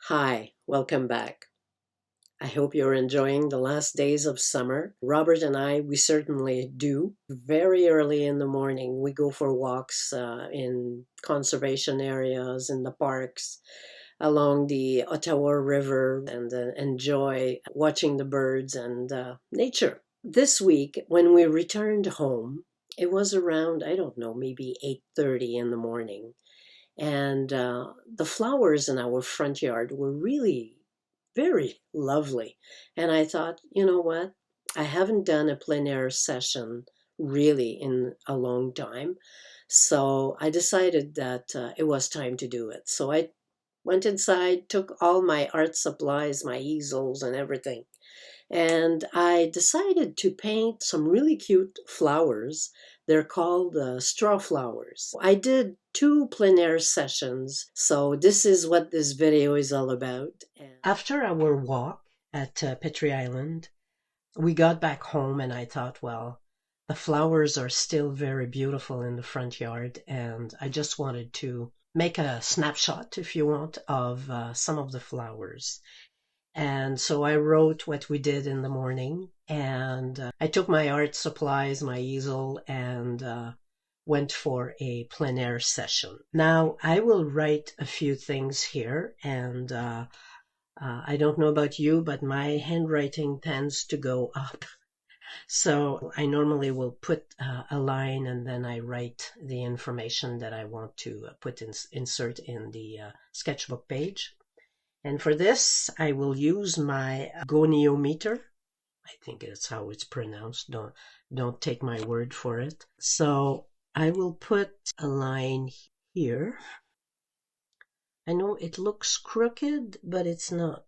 Hi, welcome back. I hope you're enjoying the last days of summer. Robert and I, we certainly do. Very early in the morning, we go for walks in conservation areas, in the parks, along the Ottawa River, and enjoy watching the birds and nature. This week, when we returned home, it was around, I don't know, maybe 8:30 in the morning, and the flowers in our front yard were really very lovely. And I thought, you know what? I haven't done a plein air session really in a long time. So I decided that it was time to do it. So I went inside, took all my art supplies, my easels, and everything, and I decided to paint some really cute flowers. They're called straw flowers. I did two plein air sessions, so this is what this video is all about. And after our walk at Petrie Island, we got back home and I thought, well, the flowers are still very beautiful in the front yard, and I just wanted to make a snapshot, if you want, of some of the flowers. And so I wrote what we did in the morning, and I took my art supplies, my easel, and went for a plein air session. Now, I will write a few things here, and I don't know about you, but my handwriting tends to go up. So I normally will put a line and then I write the information that I want to insert in the sketchbook page. And for this, I will use my goniometer. I think that's how it's pronounced. Don't take my word for it. So I will put a line here. I know it looks crooked, but it's not.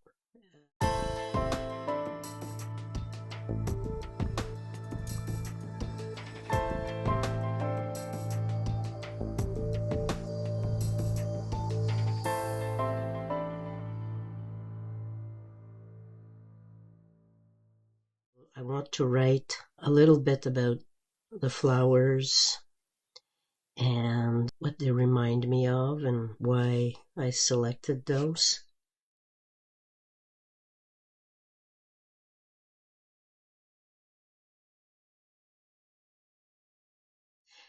I want to write a little bit about the flowers and what they remind me of and why I selected those.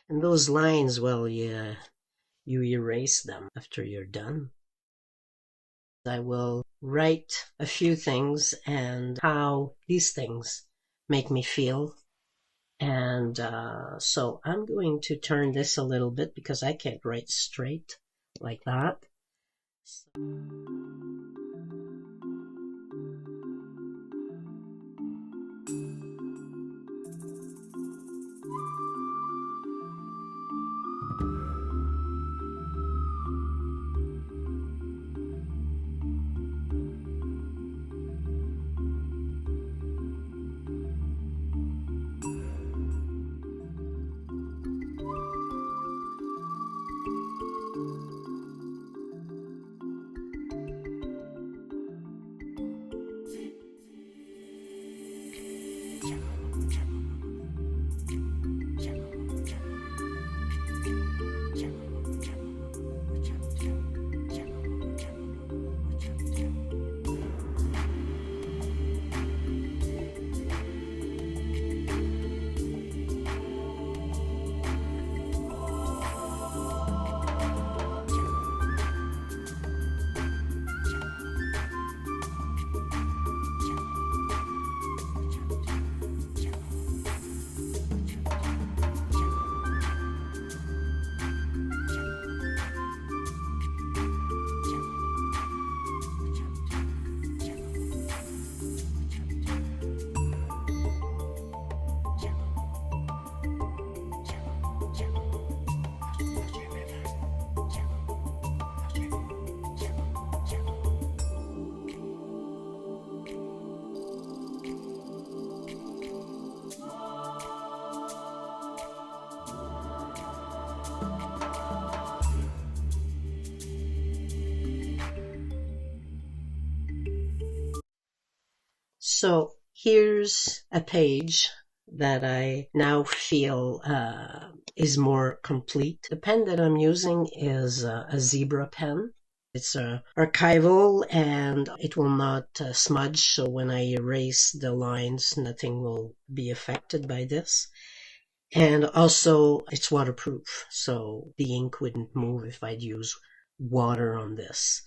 And those lines, well, you erase them after you're done. I will write a few things and how these things make me feel. And so I'm going to turn this a little bit because I can't write straight like that. So here's a page that I now feel is more complete. The pen that I'm using is a zebra pen. It's archival and it will not smudge. So when I erase the lines, nothing will be affected by this. And also it's waterproof. So the ink wouldn't move if I'd use water on this.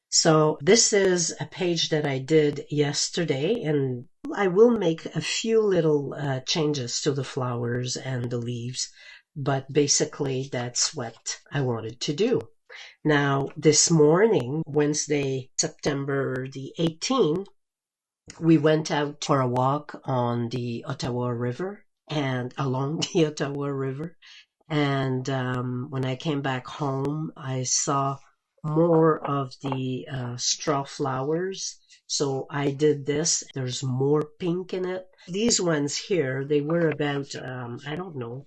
So this is a page that I did yesterday, and I will make a few little changes to the flowers and the leaves, but basically that's what I wanted to do. Now, this morning, Wednesday, September the 18th, we went out for a walk on the Ottawa River and along the Ottawa River. And when I came back home, I saw more of the straw flowers. So I did this. There's more pink in it. These ones here, they were about, I don't know,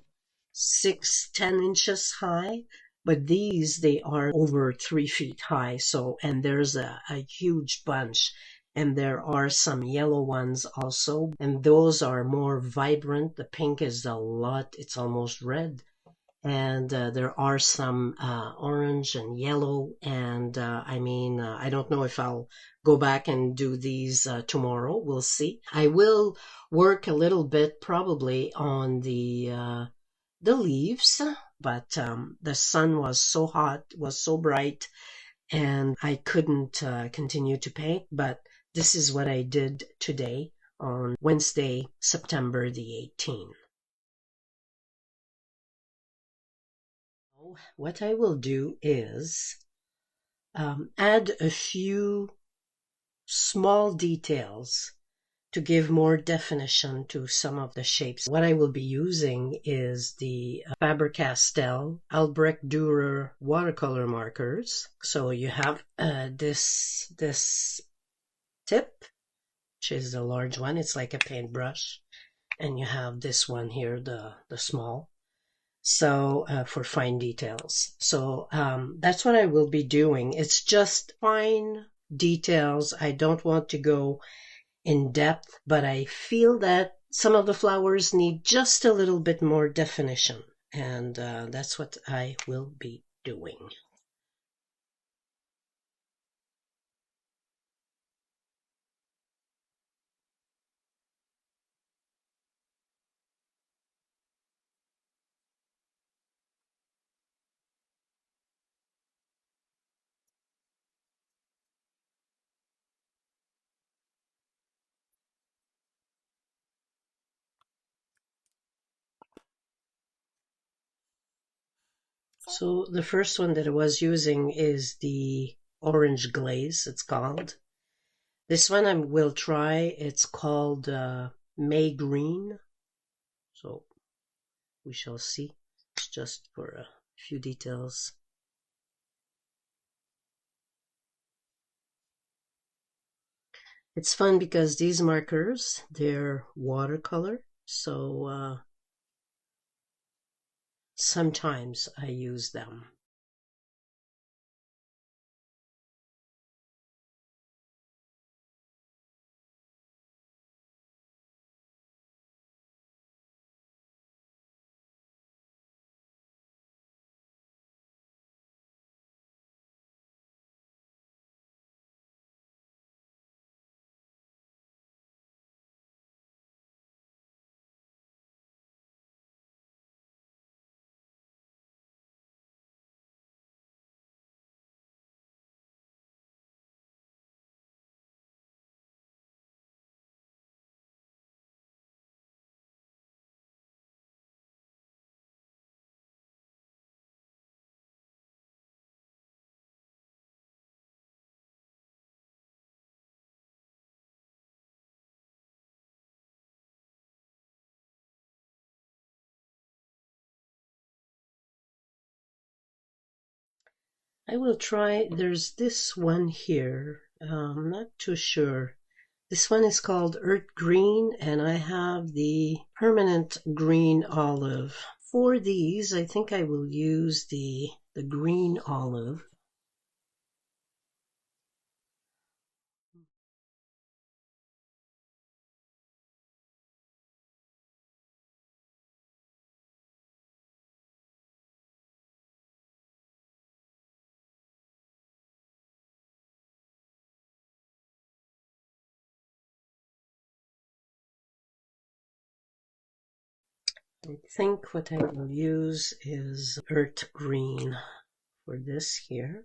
6, 10 inches high. But these, they are over 3 feet high. So, and there's a huge bunch. And there are some yellow ones also. And those are more vibrant. The pink is a lot, it's almost red. And there are some orange and yellow. And I don't know if I'll go back and do these tomorrow. We'll see. I will work a little bit probably on the leaves, but the sun was so hot, was so bright, and I couldn't continue to paint. But this is what I did today on Wednesday, September the 18th. What I will do is add a few small details to give more definition to some of the shapes. What I will be using is the Faber-Castell Albrecht Dürer watercolor markers. So you have this tip, which is the large one. It's like a paintbrush. And you have this one here, the small. So for fine details. So that's what I will be doing. It's just fine details. I don't want to go in depth, but I feel that some of the flowers need just a little bit more definition, and that's what I will be doing. So the first one that I was using is the orange glaze, it's called. This one I will try. It's called May Green. So we shall see. It's just for a few details. It's fun because these markers, they're watercolor. So sometimes I use them. I will try. There's this one here. I'm not too sure. This one is called Earth Green, and I have the permanent green olive. For these, I think I will use the green olive. I think what I will use is earth green for this here.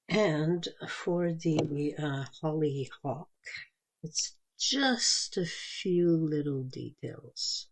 And for the hollyhock, it's just a few little details.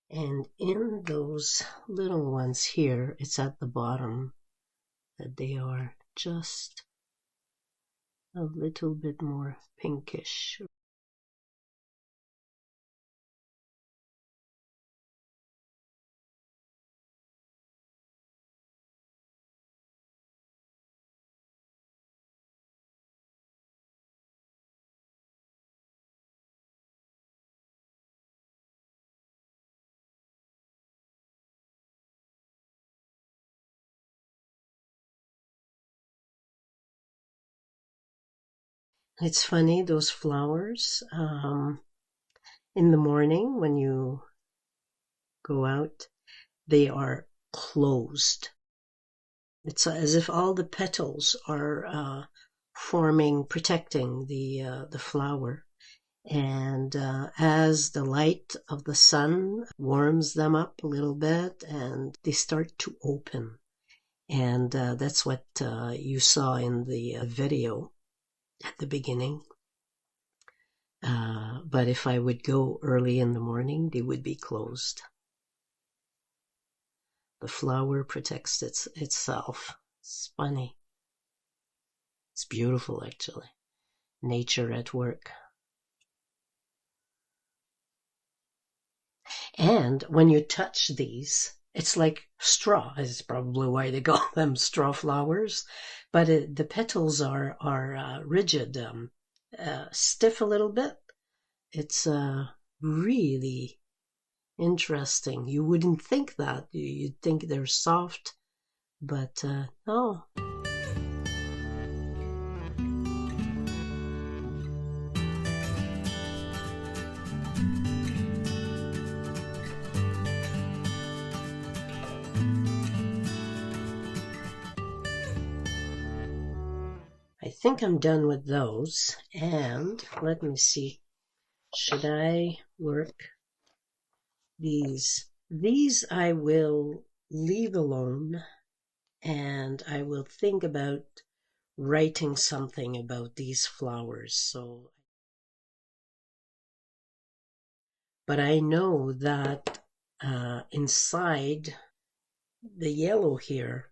And in those little ones here, it's at the bottom that they are just a little bit more pinkish. It's funny, those flowers, in the morning when you go out, they are closed. It's as if all the petals are protecting the flower. And as the light of the sun warms them up a little bit, and they start to open. And that's what you saw in the video at the beginning. But if I would go early in the morning, they would be closed. The flower protects itself. It's funny. It's beautiful, actually. Nature at work. And when you touch these, it's like straw. Is probably why they call them straw flowers. But the petals are rigid, stiff a little bit. It's really interesting. You wouldn't think that. You'd think they're soft, but no. I think I'm done with those. And let me see. Should I work these? These I will leave alone, and I will think about writing something about these flowers. So, but I know that inside the yellow here,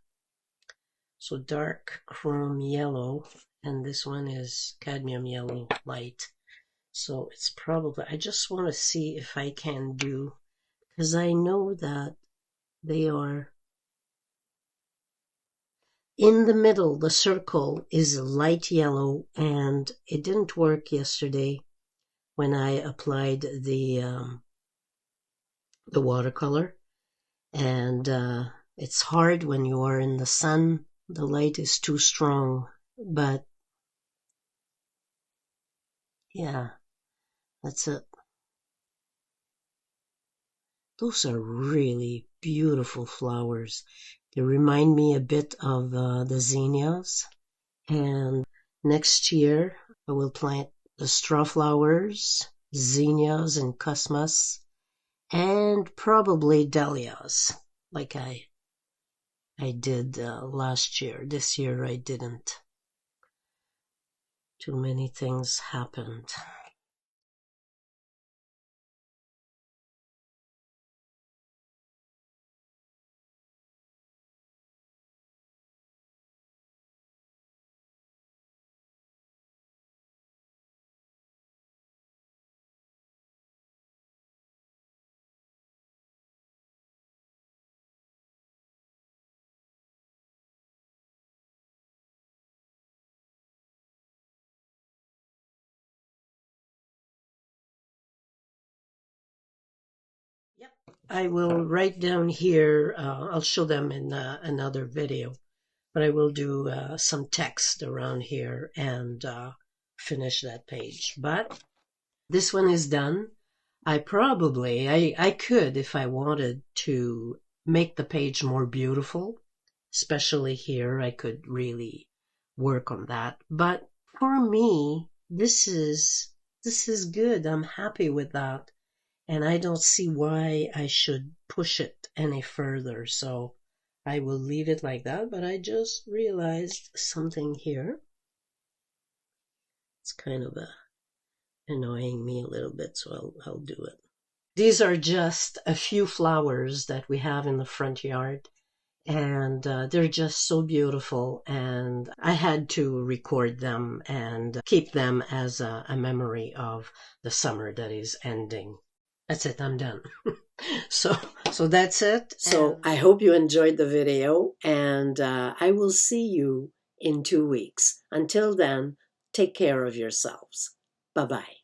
so dark chrome yellow, and this one is cadmium yellow light. So it's probably, I just want to see if I can do, because I know that they are in the middle. The circle is light yellow, and it didn't work yesterday when I applied the watercolor. And it's hard when you are in the sun. The light is too strong, but yeah, that's it. Those are really beautiful flowers. They remind me a bit of the zinnias. And next year, I will plant the straw flowers, zinnias and cosmos, and probably dahlias, like I did last year. This year I didn't. Too many things happened. Yep. I will write down here, I'll show them in another video, but I will do some text around here and finish that page. But this one is done. I could, if I wanted to, make the page more beautiful, especially here. I could really work on that. But for me, this is good. I'm happy with that. And I don't see why I should push it any further. So I will leave it like that. But I just realized something here. It's kind of annoying me a little bit, so I'll do it. These are just a few flowers that we have in the front yard, and they're just so beautiful, and I had to record them and keep them as a memory of the summer that is ending. That's it, I'm done. So that's it. So I hope you enjoyed the video, and I will see you in 2 weeks. Until then, take care of yourselves. Bye-bye.